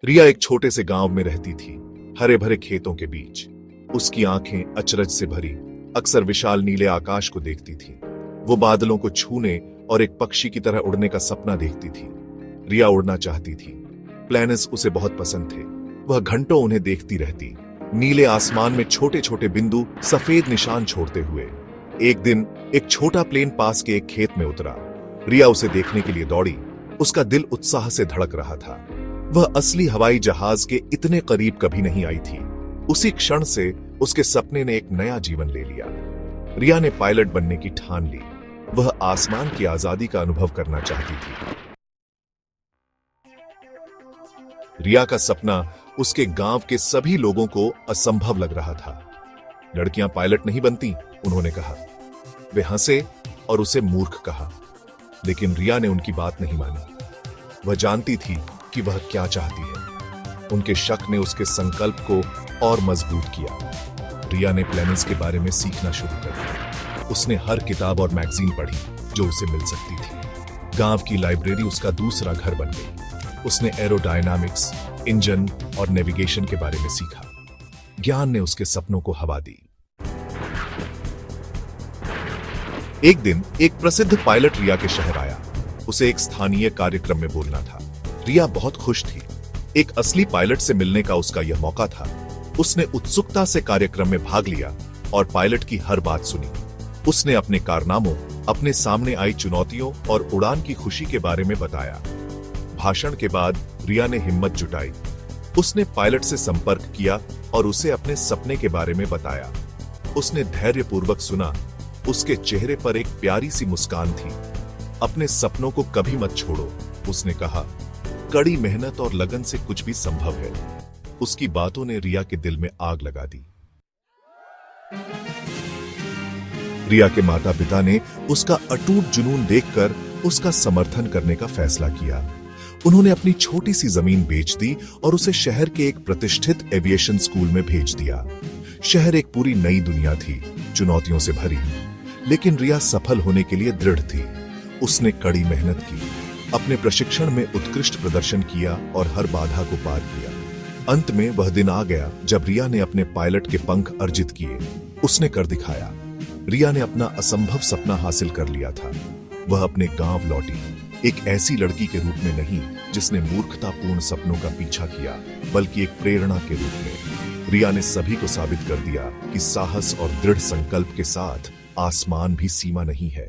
रिया एक छोटे से गांव में रहती थी, हरे भरे खेतों के बीच। उसकी आंखें अचरज से भरी, अक्सर विशाल नीले आकाश को देखती थी। वो बादलों को छूने और एक पक्षी की तरह उड़ने का सपना देखती थी। रिया उड़ना चाहती थी। प्लैनेट्स उसे बहुत पसंद थे। वह घंटों उन्हें देखती रहती, नीले आसमान में छोटे छोटे बिंदु सफेद निशान छोड़ते हुए। एक दिन एक छोटा प्लेन पास के एक खेत में उतरा। रिया उसे देखने के लिए दौड़ी। उसका दिल उत्साह से धड़क रहा था। वह असली हवाई जहाज के इतने करीब कभी नहीं आई थी। उसी क्षण से उसके सपने ने एक नया जीवन ले लिया। रिया ने पायलट बनने की ठान ली। वह आसमान की आजादी का अनुभव करना चाहती थी। रिया का सपना उसके गांव के सभी लोगों को असंभव लग रहा था। लड़कियां पायलट नहीं बनती, उन्होंने कहा। वे हंसे और उसे मूर्ख कहा, लेकिन रिया ने उनकी बात नहीं मानी। वह जानती थी कि वह क्या चाहती है। उनके शक ने उसके संकल्प को और मजबूत किया। रिया ने प्लैनेट्स के बारे में सीखना शुरू कर दिया। उसने हर किताब और मैगजीन पढ़ी जो उसे मिल सकती थी। गांव की लाइब्रेरी उसका दूसरा घर बन गई। उसने एरोडायनामिक्स, इंजन और नेविगेशन के बारे में सीखा। ज्ञान ने उसके सपनों को हवा दी। एक दिन एक प्रसिद्ध पायलट रिया के शहर आया। उसे एक स्थानीय कार्यक्रम में बोलना था। रिया बहुत खुश थी। एक असली पायलट से मिलने का उसका यह मौका था। उसने उत्सुकता से कार्यक्रम में भाग लिया और पायलट की हर बात सुनी। उसने अपने कारनामों, अपने सामने आई चुनौतियों और उड़ान की खुशी के बारे में बताया। भाषण के बाद रिया ने हिम्मत जुटाई। उसने पायलट से संपर्क किया और उसे अपने सपने के बारे में बताया। उसने धैर्यपूर्वक सुना। उसके चेहरे पर एक प्यारी सी मुस्कान थी। अपने सपनों को कभी मत छोड़ो, उसने कहा। कड़ी मेहनत और लगन से कुछ भी संभव है। उसकी बातों ने रिया के दिल में आग लगा दी। रिया के माता पिता ने उसका अटूट जुनून देखकर उसका समर्थन करने का फैसला किया। उन्होंने अपनी छोटी सी जमीन बेच दी और उसे शहर के एक प्रतिष्ठित एविएशन स्कूल में भेज दिया। शहर एक पूरी नई दुनिया थी, चुनौतियों से भरी, लेकिन रिया सफल होने के लिए दृढ़ थी। उसने कड़ी मेहनत की, अपने प्रशिक्षण में उत्कृष्ट प्रदर्शन किया और हर बाधा को पार किया। अंत में वह दिन आ गया जब रिया ने अपने पायलट के पंख अर्जित किए। उसने कर दिखाया। रिया ने अपना असंभव सपना हासिल कर लिया था। वह अपने गांव लौटी, एक ऐसी लड़की के रूप में नहीं जिसने मूर्खतापूर्ण सपनों का पीछा किया, बल्कि एक प्रेरणा के रूप में। रिया ने सभी को साबित कर दिया कि साहस और दृढ़ संकल्प के साथ आसमान भी सीमा नहीं है।